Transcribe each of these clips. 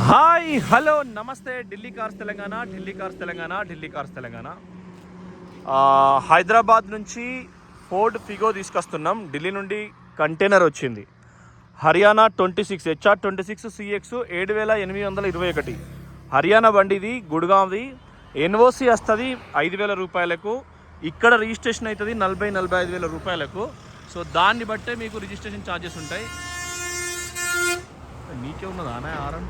Hi hello నమస్తే Delhi cars Telangana Delhi cars Telangana Hyderabad నుంచి Ford Figo తీసుకొస్తున్నాం. ఢిల్లీ నుండి కంటైనర్ వచ్చింది. హర్యానా 26 HR26 CX 7821 హర్యానా బండిది, గుడ్గాంది. ఎన్ఓసి వస్తుంది 5,000 రూపాయలకు. ఇక్కడ రిజిస్ట్రేషన్ అవుతుంది 40,000-45,000 రూపాయలకు. సో దాన్ని బట్టే మీకు రిజిస్ట్రేషన్ ఛార్జెస్ ఉంటాయి. నీకే ఉన్నదా అనే ఆరం?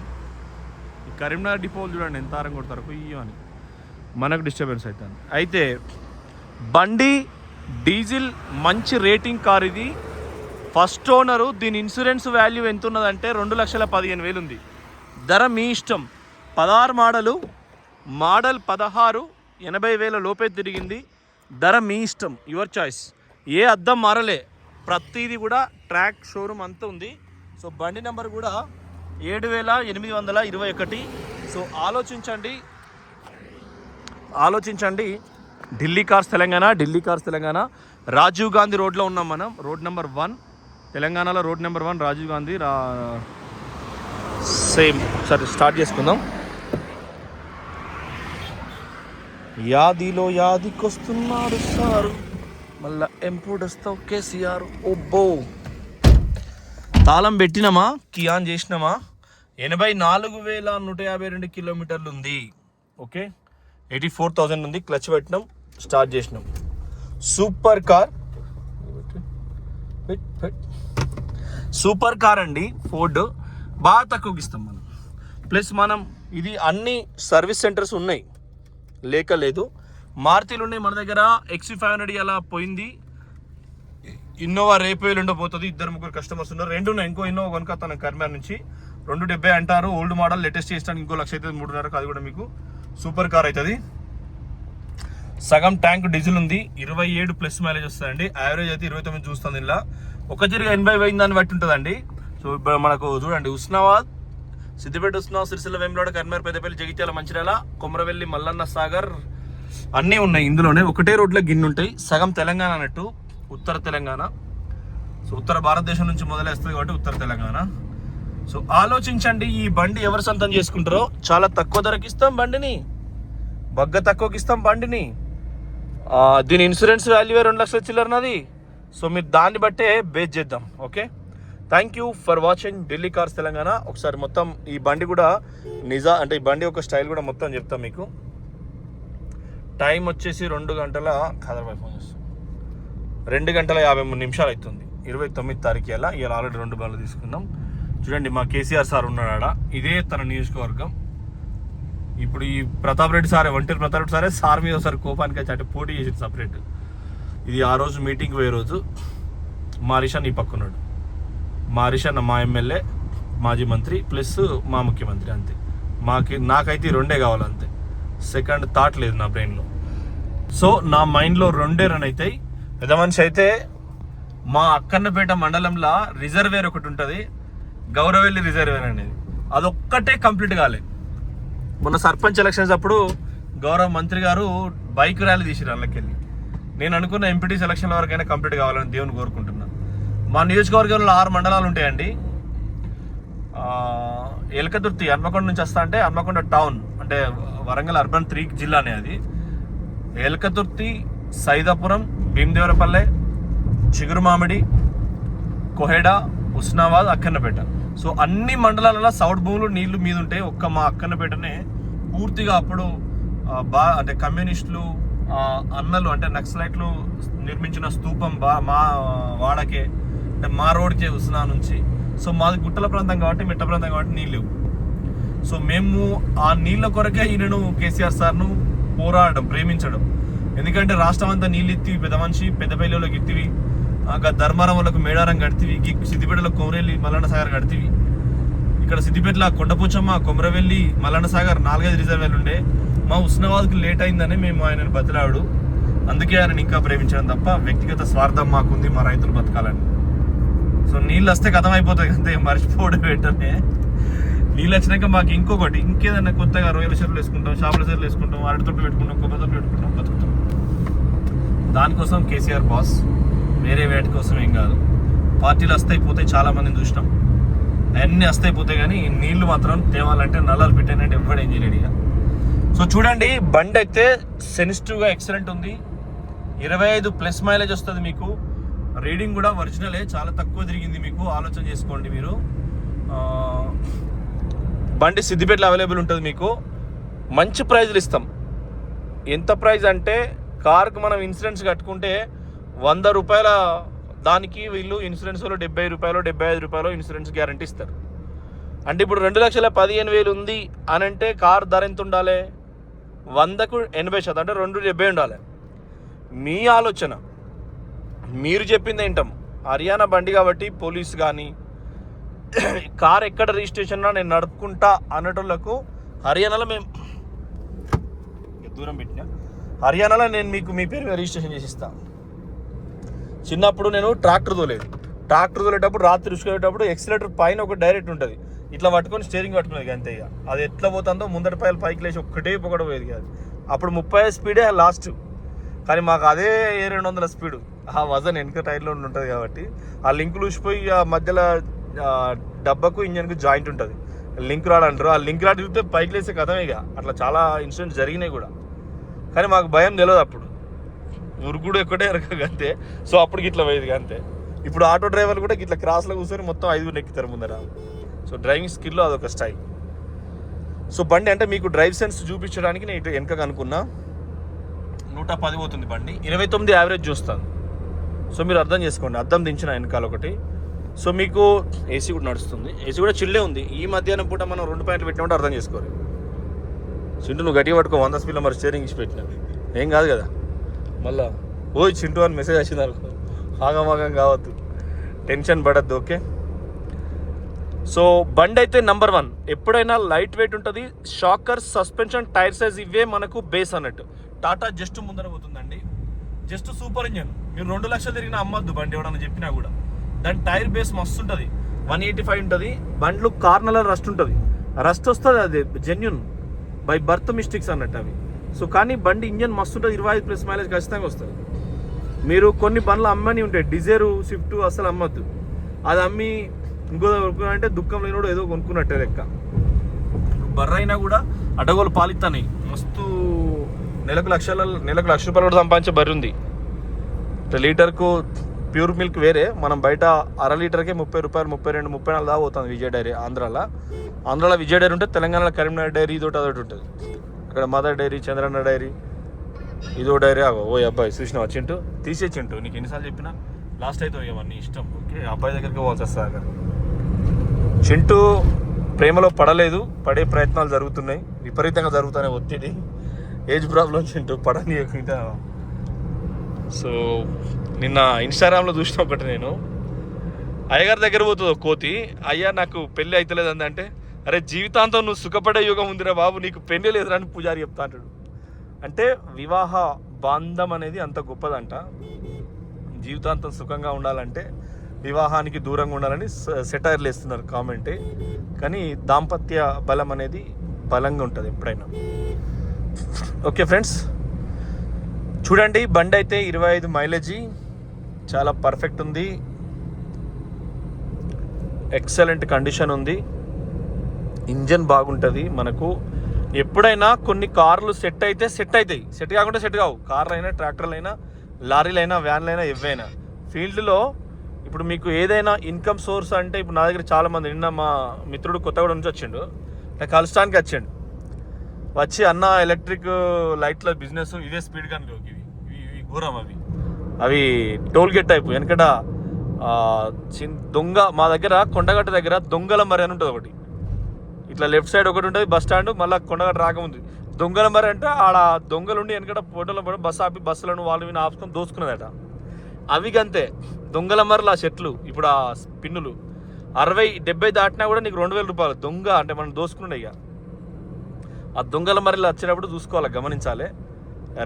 ఈ కరీంనగర్ డిపోలు చూడండి ఎంత ఆరం కొడతారు కుయ్యో అని, మనకు డిస్టర్బెన్స్ అవుతుంది. అయితే బండి డీజిల్ మంచి రేటింగ్ కార్ ఇది. First owner. దీని ఇన్సూరెన్స్ వాల్యూ ఎంత ఉన్నదంటే 2,15,000 ఉంది. ధర మీ ఇష్టం. 16 మోడల్ 16 80,000 లోపే తిరిగింది. ధర మీ ఇష్టం, యువర్ చాయిస్. ఏ అద్దం మారలే, ప్రతిదీ కూడా ట్రాక్ షోరూమ్ అంతా ఉంది. సో బండి నెంబర్ కూడా 7,821. సో ఆలోచించండి. ఢిల్లీ కార్స్ తెలంగాణ రాజీవ్ గాంధీ రోడ్లో ఉన్నాం మనం. రోడ్ నెంబర్ 1 తెలంగాణలో, road number 1 Rajiv Gandhi. Same ఒకసారి స్టార్ట్ చేసుకుందాం. యాదికొస్తున్నాడు సారు, మళ్ళా ఎప్పుడు వస్తావు కేసీఆర్. ఓబ్బో తాళం పెట్టినామా, కియాన్ చేసినామా. 84,152 కిలోమీటర్లు ఉంది. ఓకే, 84,000 ఉంది. క్లచ్ పెట్టినాం, స్టార్ట్ చేసినాం. సూపర్ కార్ అండి ఫోర్డ్. బాగా తక్కువకి ఇస్తాం మనం. ప్లస్ మనం ఇది అన్ని సర్వీస్ సెంటర్స్ ఉన్నాయి, లేదు. మారుతీలు ఉన్నాయి మన దగ్గర. XC500 అలా పోయింది. ఇన్నోవా రేపు ఎల్లుండో పోతుంది. 2-3 కస్టమర్స్ ఉన్నారు. 2 ఉన్నాయి. ఇంకో ఇన్నోవా కొనుక్కొస్తాను కర్మార్ నుంచి. 270 అంటారు. ఓల్డ్ మోడల్, లేటెస్ట్ చేస్తాను. ఇంకో 1,00,000 అవుతుంది, 3.5. అది కూడా మీకు సూపర్ కార్ అవుతుంది. సగం ట్యాంక్ డీజిల్ ఉంది. 27+ మైలేజ్ వస్తుందండి. యావరేజ్ అయితే 29 చూస్తుంది. ఇలా 1.80 పోయింది దాన్ని బట్టి ఉంటుందండి. సో ఇప్పుడు మనకు చూడండి, హుస్నాబాద్, సిద్దిపేట, సిరిసిల్ల, వేములవాడ, కర్మార్, పెద్దపల్లి, జగిత్యాల, మంచిర్యాల, కొమరవెల్లి, మల్లన్న సాగర్ అన్నీ ఉన్నాయి ఇందులోనే. ఒకటే రోడ్లో గిన్నె ఉంటాయి. సగం తెలంగాణ అన్నట్టు, ఉత్తర తెలంగాణ. సో ఉత్తర భారతదేశం నుంచి మొదలైస్తుంది కాబట్టి ఉత్తర తెలంగాణ. సో ఆలోచించండి, ఈ బండి ఎవరు సొంతం చేసుకుంటారో. చాలా తక్కువ ధరకి ఇస్తాం బండిని, తక్కువకి ఇస్తాం బండిని. దీని ఇన్సూరెన్స్ వాల్యూ 2,00,000 చిల్లరనది. సో మీరు దాన్ని బట్టే బేస్ చేద్దాం. Okay, thank you for watching Delhi cars Telangana. ఒకసారి మొత్తం ఈ బండి కూడా అంటే ఈ బండి ఒక స్టైల్ కూడా మొత్తం చెప్తాం మీకు. టైం వచ్చేసి 2 గంటల 53 నిమిషాలు అవుతుంది. 29 తారీఖు ఇలా ఆల్రెడీ 2 బండ్లు తీసుకున్నాం. చూడండి, మా కేసీఆర్ సార్ ఉన్నాడా, ఇదే తన నియోజకవర్గం. ఇప్పుడు ఈ ప్రతాప్ రెడ్డి సారే, ఒంటరి ప్రతాప్ రెడ్డి సారే సార్ మీద ఒకసారి కోపానికి వచ్చి అంటే పోటీ చేసింది సపరేట్. ఇది ఆ రోజు మీటింగ్ పోయే రోజు. మా హరీష్ ఈ పక్కన్నాడు. మా హరీష్ మా ఎమ్మెల్యే, మాజీ మంత్రి, ప్లస్ మా ముఖ్యమంత్రి. అంతే. నాకైతే 2 కావాలంతే. సెకండ్ థాట్ లేదు నా బ్రెయిన్లో. సో నా మైండ్లో 2 రన్ అవుతాయి. పెద్ద మనిషి అయితే మా అక్కన్నపేట మండలంలో రిజర్వేర్ ఒకటి ఉంటుంది, గౌరవెల్లి రిజర్వేర్ అనేది. అదొక్కటే కంప్లీట్ కాలే. మొన్న సర్పంచ్ ఎలక్షన్స్ అప్పుడు గౌరవ మంత్రి గారు బైక్ ర్యాలీ తీసిరు అందులోకెళ్ళి. నేను అనుకున్న ఎంపీటీసీ ఎలక్షన్ల వరకైనా కంప్లీట్ కావాలని దేవుని కోరుకుంటున్నాను. మా నియోజకవర్గంలో 6 మండలాలు ఉంటాయండి. ఎలకతుర్తి హన్మకొండ నుంచి వస్తా అంటే హన్మకొండ టౌన్ అంటే వరంగల్ అర్బన్ 3 జిల్లానే అది. ఎలకతుర్తి, సైదాపురం, భీమదేవరపల్లె, చిగురుమామిడి, కొహెడా, హుస్నాబాద్, అక్కన్నపేట. సో అన్ని మండలాలలో సౌడ్ భూములు నీళ్లు మీద ఉంటాయి. ఒక్క మా అక్కన్నపేటనే పూర్తిగా అప్పుడు అంటే కమ్యూనిస్టులు అన్నలు అంటే నక్సలైట్లు నిర్మించిన స్తూపం మా వాడకే, అంటే మా రోడ్కే, హుస్నా నుంచి. సో మాది గుట్టల ప్రాంతం కాబట్టి, మిట్ట ప్రాంతం కాబట్టి నీళ్ళు. సో మేము ఆ నీళ్ళ కొరకే ఈయనను కేసీఆర్ సార్ను పోరాడడం, ప్రేమించడం. ఎందుకంటే రాష్ట్రం అంతా నీళ్ళు ఎత్తివి, పెద్ద మనిషి పెద్దపల్లిలోకి ఎత్తివి, ధర్మారం వాళ్ళకు మేడారం కడితివి, సిద్దిపేటలో కొమరవెల్లి, మల్లన్న సాగర్ కడితివి. ఇక్కడ సిద్దిపేటలో కొండపోచమ్మ, కొమరవెల్లి, మల్లన్న సాగర్ 4-5 రిజర్వేర్లు ఉండే. మా హుస్నాబాద్కి లేట్ అయిందని మేము ఆయనను బతిలాడు. అందుకే ఆయనను ఇంకా ప్రేమించడం తప్ప వ్యక్తిగత స్వార్థం మాకుంది, మా రైతులు బతకాలని. సో నీళ్ళు వస్తే కథం అయిపోతుంది అంతే, మర్చిపోవడం వెంటనే. నీళ్ళు వచ్చినాక మాకు ఇంకేదన్నా కొత్తగా రొయ్యల చెరువులు వేసుకుంటాం, చేపల చెరువులు వేసుకుంటాం, అరటి తొట్టు పెట్టుకుంటాం, కొబ్బరి తొట్టు పెట్టుకుంటాం, బతుకుతాం. దానికోసం కేసీఆర్ బాస్, వేరే వేటి కోసం ఏం కాదు. పార్టీలు వస్తాయి పోతాయి, చాలా మందిని చూసినాం. అన్నీ వస్తాయి పోతాయి, కానీ నీళ్లు మాత్రం తేవాలంటే నల్లాలు పెట్టానంటే ఎవరు ఏం చేయలేడు ఇక. సో చూడండి, బండి అయితే సెన్సిటివ్గా ఎక్సలెంట్ ఉంది. 25+ మైలేజ్ వస్తుంది మీకు. రీడింగ్ కూడా ఒరిజినలే, చాలా తక్కువ తిరిగింది మీకు. ఆలోచన చేసుకోండి మీరు. బండి సిద్దిపేటలో అవైలబుల్ ఉంటుంది మీకు. మంచి ప్రైజ్లు ఇస్తాం. ఎంత ప్రైజ్ అంటే, కార్కి మనం ఇన్సూరెన్స్ కట్టుకుంటే 100 రూపాయల దానికి వీళ్ళు ఇన్సూరెన్స్ వాళ్ళు 70 రూపాయలు 75 రూపాయలు ఇన్సూరెన్స్ గ్యారంటీ ఇస్తారు. అంటే ఇప్పుడు 2,15,000 ఉంది అని అంటే కార్ ధర ఎంత ఉండాలి? 100కు 80%, అంటే 270 ఉండాలి. మీ ఆలోచన, మీరు చెప్పింది ఏంటాం. హర్యానా బండి కాబట్టి పోలీస్ కానీ కార్ ఎక్కడ రిజిస్ట్రేషన్లో నేను నడుపుకుంటా అనేటోళ్ళకు హర్యానాలో మేము దూరం పెట్టినా, హర్యానాలో నేను మీకు మీ పేరు మీద రిజిస్ట్రేషన్ చేసి ఇస్తాను. చిన్నప్పుడు నేను ట్రాక్టర్ తోలేటప్పుడు రాత్రి రుసుకునేటప్పుడు ఎక్సిలేటర్ పైన ఒక డైరెక్ట్ ఉంటుంది, ఇట్లా పట్టుకొని స్టీరింగ్ పట్టుకునేది అంతే. ఇక అది ఎట్లా పోతుందో ముందటి పైలు పైకి లేచి ఒక్కటే పొగడ పోయేది కాదు. అప్పుడు 30 స్పీడే లాస్ట్, కానీ మాకు అదే 200 స్పీడు. ఆ వజన్ వెనక టైర్లో ఉంటుంది కాబట్టి ఆ లింక్ లూసిపోయి ఆ మధ్యలో డబ్బాకు ఇంజన్కు జాయింట్ ఉంటుంది, లింక్ రాడ్ అంటారు. ఆ లింక్ రాడ్ చూస్తే పైకి లేసే కథమే. ఇక అట్లా చాలా ఇన్సిడెంట్స్ జరిగినాయి కూడా, కానీ మాకు భయం తెలియదు అప్పుడు. ఉరుకుడు ఎక్కడే ఎరగదు అంతే. సో అప్పుడు ఇట్లా పోయేది అంతే. ఇప్పుడు ఆటో డ్రైవర్లు కూడా ఇట్లా క్రాస్లో కూర్చొని మొత్తం 5 ఎక్కుతారు ముందర. సో డ్రైవింగ్ స్కిల్లో అదొక స్టైల్. సో బండి అంటే మీకు డ్రైవ్ సెన్స్ చూపించడానికి నేను ఇటు వెనక అనుకున్నా. 110 పోతుంది బండి, 29 యావరేజ్ చూస్తాను. సో మీరు అర్థం చేసుకోండి, అద్దం దించిన వెనకాల ఒకటి. సో మీకు ఏసీ కూడా నడుస్తుంది, ఏసీ కూడా చిల్లే ఉంది. ఈ మధ్యాహ్నం పూట మనం 2 పాయింట్లు పెట్టినప్పుడు అర్థం చేసుకోరు. చింటూ నువ్వు గట్టిగా పట్టుకో, 100 స్పీడ్లో మరి స్టీరింగ్ ఇచ్చి పెట్టినా ఏం కాదు కదా. మళ్ళా ఓయ్ చింటూ అని మెసేజ్ వచ్చింది అనుకో, ఆగమాగం కావద్దు, టెన్షన్ పడద్దు. ఓకే. సో బండి అయితే నెంబర్ 1 ఎప్పుడైనా లైట్ వెయిట్ ఉంటుంది. షాకర్, సస్పెన్షన్, టైర్ సైజ్ ఇవే మనకు బేస్ అన్నట్టు. టాటా జస్ట్ ముందర పోతుందండి, జస్ట్ సూపర్ ఇంజన్. మీరు 2 లక్షలు తిరిగినా అమ్మద్దు బండి ఎవడన్నా చెప్పినా కూడా. దాని టైర్ బేస్ మస్తు ఉంటుంది, 185 ఉంటుంది. బండ్లు కార్నర్లో రస్ట్ ఉంటుంది, రస్ట్ వస్తుంది, అది జెన్యున్ బై బర్త్ మిస్టేక్స్ అన్నట్టు అవి. సో కానీ బండి ఇంజన్ మస్తు ఉంటుంది, 25+ మైలేజ్ ఖచ్చితంగా వస్తుంది. మీరు కొన్ని బండ్లు అమ్మని ఉంటాయి, డిజైరు, స్విఫ్ట్ అసలు అమ్మద్దు. అది అమ్మి ఇంకో అంటే దుఃఖం లేనివాడు ఏదో కొనుక్కున్నట్టే లెక్క. బర్రైనా కూడా అడగోలు పాలిస్తాయి మస్తు. నెలకు 1,00,000 రూపాయలు కూడా సంపాదించే బర్రె ఉంది. లీటర్కు ప్యూర్ మిల్క్ వేరే, మనం బయట అర లీటర్కే 30 రూపాయలు, 32, 34 దాకా పోతుంది. విజయ డైరీ ఆంధ్రాలో విజయ డైరీ ఉంటుంది, తెలంగాణలో కరీంనగర్ డైరీ ఇదొకటి అదొకటి ఉంటుంది. ఇక్కడ మదర్ డైరీ, చంద్రన్న డైరీ, ఇదో డైరీ. ఓ అబ్బాయి చూసినావా చింటూ, తీసే చింటూ, నీకు ఎన్నిసార్లు చెప్పినా లాస్ట్ అయితే ఇవన్నీ ఇష్టం. ఓకే, అబ్బాయి దగ్గరికి పోవాల్సి వస్తుంది అక్కడ. చింటూ ప్రేమలో పడలేదు, పడే ప్రయత్నాలు జరుగుతున్నాయి, విపరీతంగా జరుగుతున్నాయి. ఒత్తిడి, ఏజ్ ప్రాబ్లం చింటూ పడనీయకుండా. సో నిన్న ఇన్స్టాగ్రామ్లో చూసిన ఒకటి, నేను అయ్యగారి దగ్గర పోతుంది కోతి, అయ్యా నాకు పెళ్ళి అవుతలేదు అంటే, అరే జీవితాంతం నువ్వు సుఖపడే యుగం ఉందిరా బాబు, నీకు పెళ్ళి లేదురా అని పూజారి చెప్తా అంటాడు. అంటే వివాహ బంధం అనేది అంత గొప్పదంట. జీవితాంతం సుఖంగా ఉండాలంటే వివాహానికి దూరంగా ఉండాలని సెటైర్లు వేస్తున్నారు కామెంటే. కానీ దాంపత్య బలం అనేది బలంగా ఉంటుంది ఎప్పుడైనా. ఓకే ఫ్రెండ్స్, చూడండి బండి అయితే 25 మైలేజీ, చాలా పర్ఫెక్ట్ ఉంది, ఎక్సలెంట్ కండిషన్ ఉంది, ఇంజన్ బాగుంటుంది. మనకు ఎప్పుడైనా కొన్ని కార్లు సెట్ అవుతాయి, సెట్ కాకుండా సెట్ కావు. కార్లు అయినా, ట్రాక్టర్లు అయినా, లారీలు అయినా, వ్యాన్లు అయినా, ఏవైనా ఫీల్డ్లో. ఇప్పుడు మీకు ఏదైనా ఇన్కమ్ సోర్స్ అంటే, ఇప్పుడు నా దగ్గర చాలామంది, నిన్న మా మిత్రుడు కొత్తగూడ నుంచి వచ్చిండు, నాకు కలుస్తానికి వచ్చాడు. వచ్చి అన్న ఎలక్ట్రిక్ లైట్ల బిజినెస్ ఇవే స్పీడ్ కానీ ఇవి ఘోరం, అవి టోల్ గేట్ టైప్. వెనకట దొంగ, మా దగ్గర కొండగట్ట దగ్గర దొంగల మరి అని ఉంటుంది ఒకటి, ఇట్లా లెఫ్ట్ సైడ్ ఒకటి ఉంటుంది బస్ స్టాండ్, మళ్ళీ కొండగట్ట రాకముందు దొంగల మరి అంటే ఆడ దొంగలుండి వెనకట ఫోటోలో పడి బస్సు ఆపి బస్సులను వాళ్ళు విని ఆపుకొని దోసుకున్నదట. అవి అంతే దొంగల మరలు. ఆ చెట్లు ఇప్పుడు ఆ పిన్నులు 60-70 దాటినా కూడా నీకు 2,000 రూపాయలు దొంగ అంటే మనం దోసుకున్నాయి. ఇక ఆ దొంగల మరలు వచ్చేటప్పుడు చూసుకోవాలి, గమనించాలి.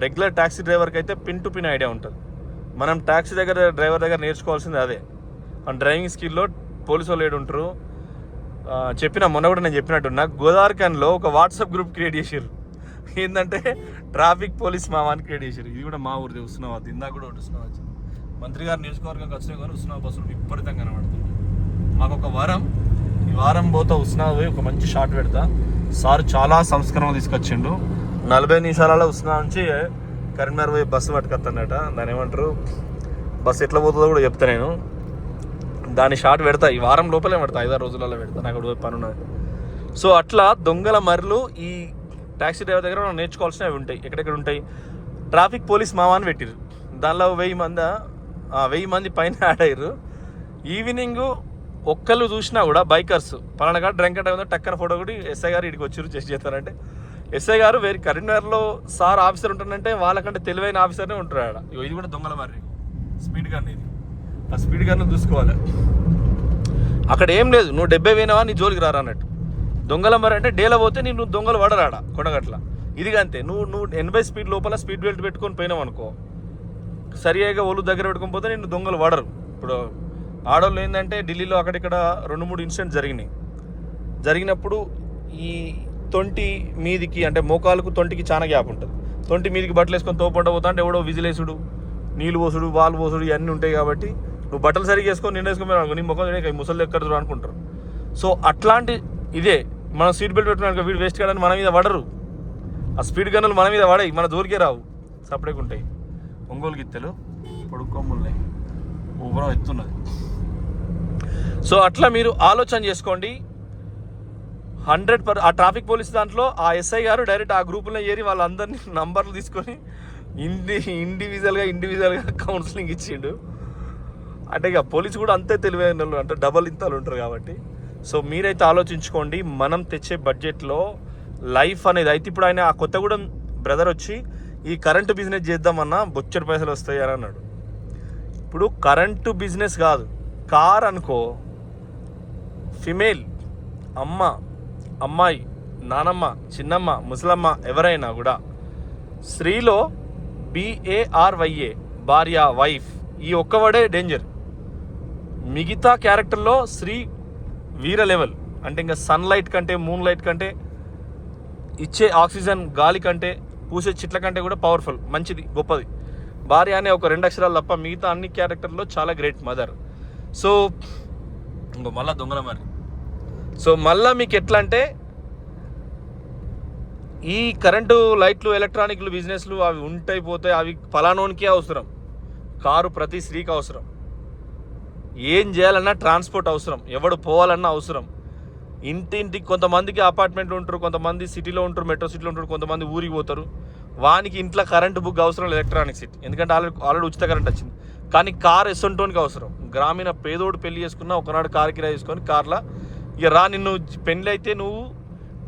రెగ్యులర్ ట్యాక్సీ డ్రైవర్కి అయితే పిన్ టు పిన్ ఐడియా ఉంటుంది. మనం ట్యాక్సీ డ్రైవర్ దగ్గర నేర్చుకోవాల్సింది అదే. మన డ్రైవింగ్ స్కిల్లో పోలీసు వాళ్ళు ఏడు ఉంటారు. మొన్న కూడా నేను చెప్పినట్టు, నాకు గోదావరి క్యాన్లో ఒక వాట్సాప్ గ్రూప్ క్రియేట్ చేసారు. ఏంటంటే ట్రాఫిక్ పోలీస్ మావాన్ని క్రియేట్ చేశారు. ఇది కూడా మా ఊరిది ఉస్నాబాద్. ఇందాక కూడా ఒకటి ఉస్నాబాద్ వచ్చింది. మంత్రి గారు నియోజకవర్గంకి వచ్చినా కానీ ఉస్నాబాద్ బస్సులు విపరీతంగా కనబడుతుంది. మాకు ఒక వరం, ఈ వారం పోతా ఉస్నాబాద్ పోయి ఒక మంచి షాట్ పెడతా. సార్ చాలా సంస్కరణలు తీసుకొచ్చిండు. 40 నిమిషాలలో ఉస్నా నుంచి కరీంనగర్ పోయి బస్సు పట్టుకొస్తానట. దాని ఏమంటారు, బస్సు ఎట్లా పోతుందో కూడా చెప్తా నేను. దాని షాట్ పెడతా, ఈ వారం లోపలే పెడతా, 5-6 రోజులలో పెడతా, నాకు అక్కడ పని ఉన్నది. సో అట్లా దొంగల మరలు ఈ ట్యాక్సీ డ్రైవర్ దగ్గర మనం నేర్చుకోవాల్సినవి ఉంటాయి. ఎక్కడెక్కడ ఉంటాయి, ట్రాఫిక్ పోలీస్ మావా అని పెట్టిరు. దానిలో 1000 మంది పైన యాడ్ అయ్యారు. ఈవినింగ్ ఒక్కళ్ళు చూసినా కూడా బైకర్స్ పలానా గారు డ్రంక్ అంటే ఉందో టక్కన ఫోటో కూడా ఎస్ఐ గారు ఇక్కడికి వచ్చారు చెక్ చేస్తారంటే, ఎస్ఐ గారు వేరే కరీంనగర్లో సార్ ఆఫీసర్ ఉంటారంటే వాళ్ళకంటే తెలివైన ఆఫీసర్నే ఉంటారు ఆడ. ఇది కూడా దొంగల మరి స్పీడ్ గన్. ఇది ఆ స్పీడ్ గన్ చూసుకోవాలి. అక్కడ ఏం లేదు, నువ్వు 70 పోయినావా నీ జోలికి రారా అన్నట్టు. దొంగల మరి అంటే డేలో పోతే నువ్వు దొంగలు పడరాడా కొడగట్ల. ఇది అంతే, నువ్వు 80 స్పీడ్ లోపల స్పీడ్ బెల్ట్ పెట్టుకొని పోయినావు అనుకో, సరిగా ఒళ్ళు దగ్గర పెట్టుకొని పోతే నిన్ను దొంగలు పడరు. ఇప్పుడు ఆడవాళ్ళు ఏంటంటే ఢిల్లీలో అక్కడిక్కడ 2-3 ఇన్సిడెంట్స్ జరిగినప్పుడు ఈ 20 మీదికి అంటే మోకాలకు 20కి చాలా గ్యాప్ ఉంటుంది. 20 మీదికి బట్టలు వేసుకొని తోపంట పోతా అంటే ఎవడో విజిలేసుడు, నీళ్ళు పోసుడు, వాల్ పోసుడు ఇవన్నీ ఉంటాయి. కాబట్టి నువ్వు బట్టలు సరిగ్గా వేసుకొని నిన్న వేసుకొని నీ ముఖం ముసలి ఎక్కడ అనుకుంటారు. సో అట్లాంటి ఇదే మనం సీట్ బెల్ట్ పెట్టుకున్నాక వీడు వేస్ట్ కాదని మన మీద పడరు. ఆ స్పీడ్ గన్నులు మన మీద పడాయి, మన దూరికే రావు, సపరేట్గా ఉంటాయి. ఒంగోలు గిత్తెలు పొడుగు కొమ్ములున్నాయి, ఊబరం ఎత్తున్నది. సో అట్లా మీరు ఆలోచన చేసుకోండి. 100% ఆ ట్రాఫిక్ పోలీస్ దాంట్లో ఆ ఎస్ఐ గారు డైరెక్ట్ ఆ గ్రూపులో చేరి వాళ్ళందరినీ నంబర్లు తీసుకొని ఇండివిజువల్గా కౌన్సిలింగ్ ఇచ్చిండు. అంటే ఇక పోలీసు కూడా అంతే తెలివైన వాళ్ళు, అంటే డబల్ ఇంతలు ఉంటారు కాబట్టి. సో మీరైతే ఆలోచించుకోండి, మనం తెచ్చే బడ్జెట్లో లైఫ్ అనేది అయితే. ఇప్పుడు ఆయన ఆ కొత్తగూడెం బ్రదర్ వచ్చి ఈ కరెంటు బిజినెస్ చేద్దామన్నా బొచ్చడి పైసలు వస్తాయి అని అన్నాడు. ఇప్పుడు కరెంటు బిజినెస్ కాదు, కార్ అనుకో, ఫిమేల్ అమ్మాయి, నానమ్మ, చిన్నమ్మ, ముసలమ్మ ఎవరైనా కూడా స్త్రీలో BARYA భార్య, వైఫ్, ఈ ఒక్కవడే డేంజర్. మిగతా క్యారెక్టర్లో స్త్రీ వీర లెవెల్. అంటే ఇంకా సన్లైట్ కంటే, మూన్ లైట్ కంటే, ఇచ్చే ఆక్సిజన్ గాలి కంటే, పూసే చెట్ల కంటే కూడా పవర్ఫుల్, మంచిది, గొప్పది. భార్య అనే ఒక 2 అక్షరాలు తప్ప మిగతా అన్ని క్యారెక్టర్లో చాలా గ్రేట్ మదర్. సో ఇంకో మళ్ళీ దొంగల మరి. సో మళ్ళీ మీకు ఎట్లా అంటే ఈ కరెంటు లైట్లు, ఎలక్ట్రానిక్లు బిజినెస్లు అవి ఉంటాయి పోతాయి, అవి ఫలానోనికే అవసరం. కారు ప్రతి స్త్రీకి అవసరం. ఏం చేయాలన్నా ట్రాన్స్పోర్ట్ అవసరం, ఎవడు పోవాలన్నా అవసరం. ఇంటింటికి కొంతమందికి అపార్ట్మెంట్లు ఉంటారు, కొంతమంది సిటీలో ఉంటారు, మెట్రో సిటీలో ఉంటారు, కొంతమంది ఊరికి పోతారు. వానికి ఇంట్లో కరెంటు బుక్ అవసరం లేదు, ఎలక్ట్రానిక్ సిటీ, ఎందుకంటే ఆల్రెడీ ఉచిత కరెంట్ వచ్చింది. కానీ కార్ ఎసొంటోనికి అవసరం. గ్రామీణ పేదోడు పెళ్లి చేసుకున్నా ఒకనాడు కారు కిరాయి తీసుకొని కార్లా ఇక రా. నిన్ను పెళ్ళి అయితే నువ్వు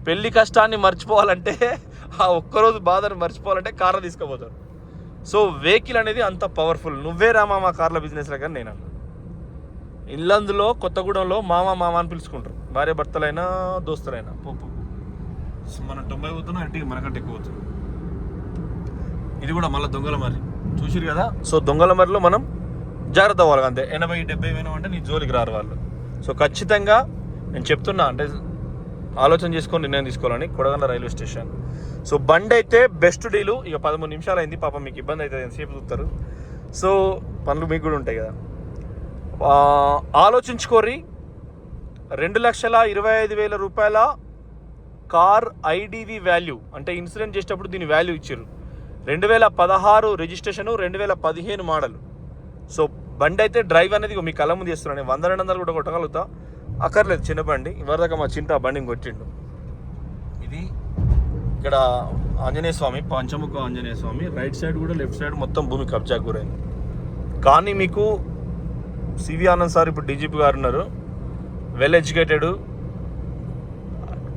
పెళ్లి కష్టాన్ని మర్చిపోవాలంటే, ఆ ఒక్కరోజు బాధను మర్చిపోవాలంటే కార్లో తీసుకుపోతారు. సో వెహికల్ అనేది అంత పవర్ఫుల్. నువ్వే రామా మా కార్ల బిజినెస్లో కానీ నేను అన్నా. ఇల్లందులో కొత్తగూడెంలో మామ అని పిలుచుకుంటారు, భార్య భర్తలైనా దోస్తులైనా. మనం 90 పోతున్నాం, అంటే మనకంటే ఎక్కువ పోతున్నాం. ఇది కూడా మళ్ళీ దొంగల మరి చూసిరు కదా. సో దొంగల మరిలో మనం జాగ్రత్త అవ్వాలి అంతే. 80-70 పోయినాం అంటే నీ జోలికి రారు వాళ్ళు. సో ఖచ్చితంగా నేను చెప్తున్నా, అంటే ఆలోచన చేసుకొని నిర్ణయం తీసుకోవాలని. Kodagandla railway station. సో బండి అయితే బెస్ట్ డీలు. ఇక 13 నిమిషాలు అయింది, పాపం మీకు ఇబ్బంది అవుతుంది, ఎంతసేపు చూస్తారు. సో పనులు మీకు కూడా ఉంటాయి కదా, ఆలోచించుకోర్రి. 2,25,000 రూపాయల కార్ ఐడివి వాల్యూ, అంటే ఇన్సూరెన్స్ చేసేటప్పుడు దీని వాల్యూ ఇచ్చారు. 2016 రిజిస్ట్రేషను, 2015 మోడల్. సో బండి అయితే డ్రైవ్ అనేది మీ కళ్ళ ముందు చేస్తున్నాను. 100-200 కూడా కొట్టగలుగుతా, అక్కర్లేదు చిన్న బండి. ఇవరిదాకా మా చింత బండిని కొట్టిండు. ఇది ఇక్కడ ఆంజనేయ స్వామి, పంచముఖ ఆంజనేయ స్వామి. రైట్ సైడ్ కూడా లెఫ్ట్ సైడ్ మొత్తం భూమి కబ్జా గురైంది. కానీ మీకు సివి ఆనంద్ సార్ ఇప్పుడు డీజీపీ గారు ఉన్నారు, వెల్ ఎడ్యుకేటెడ్,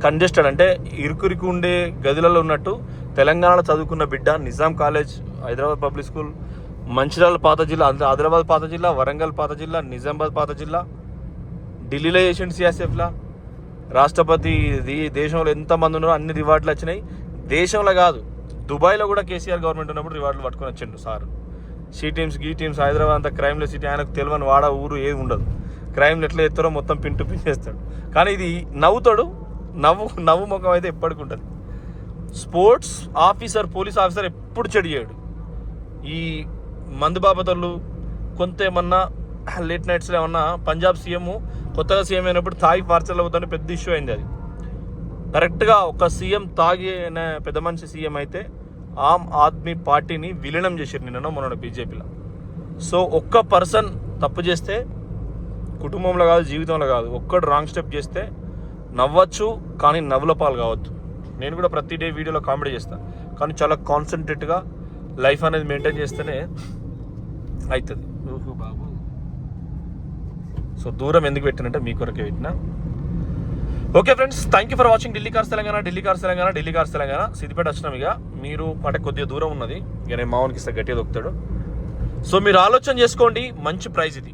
కంజెస్టెడ్ అంటే ఇరుకురికి ఉండే గదులలో ఉన్నట్టు తెలంగాణలో చదువుకున్న బిడ్డ. Nizam college, Hyderabad public school, Mancherial పాత జిల్లా, ఆదిలాబాద్ పాత జిల్లా, వరంగల్ పాత జిల్లా, నిజామాబాద్ పాత జిల్లా, ఢిల్లీలో చేసిండు సిఆర్ఎఫ్లా. రాష్ట్రపతి దేశంలో ఎంతమంది ఉన్నారో అన్ని రివార్డులు వచ్చినాయి. దేశంలో కాదు, దుబాయ్లో కూడా కేసీఆర్ గవర్నమెంట్ ఉన్నప్పుడు రివార్డులు పట్టుకొని వచ్చిండు సార్. సి టీమ్స్, గీ టీమ్స్, హైదరాబాద్ అంతా క్రైమ్లో సిటీ. ఆయనకు తెలియని వాడ ఊరు ఏది ఉండదు. క్రైమ్లు ఎట్లా ఎత్తారో మొత్తం పిన్ టు పిన్ చేస్తాడు. కానీ ఇది నవ్వుతాడు, నవ్వు ముఖం అయితే ఎప్పటికి ఉంటుంది. స్పోర్ట్స్ ఆఫీసర్, పోలీస్ ఆఫీసర్ ఎప్పుడు చెడు చేయడు. ఈ మందు బాపతలు కొంత ఏమన్నా లేట్ నైట్స్లో ఏమన్నా పంజాబ్ సీఎం కొత్తగా సీఎం అయినప్పుడు తాగి పార్సల్ అవుతుంటే పెద్ద ఇష్యూ అయింది. అది కరెక్ట్గా ఒక సీఎం తాగి పెద్ద మనిషి సీఎం అయితే ఆమ్ ఆద్మీ పార్టీని విలీనం చేశారు నిన్న మొన్న బీజేపీలో. సో ఒక్క పర్సన్ తప్పు చేస్తే కుటుంబంలో కాదు, జీవితంలో కాదు, ఒక్కడు రాంగ్ స్టెప్ చేస్తే నవ్వచ్చు కానీ నవ్వుల పాలు కావద్దు. నేను కూడా ప్రతి డే వీడియోలో కామెడీ చేస్తాను, కానీ చాలా కాన్సన్ట్రేట్గా లైఫ్ అనేది మెయింటైన్ చేస్తేనే అవుతుంది. ఓహో బాబు, సో దూరం ఎందుకు పెట్టినంటే మీ కొరకే పెట్టినా. Okay friends, thank you for watching Delhi cars Telangana. Delhi cars Telangana, Delhi cars Telangana. Siddipet వచ్చినాం. ఇక మీరు అంటే కొద్దిగా దూరం ఉన్నది, ఇక నేను మామూలుకి ఇస్తే గట్టిగా దొక్కుతాడు. సో మీరు ఆలోచన చేసుకోండి, మంచి ప్రైస్ ఇది.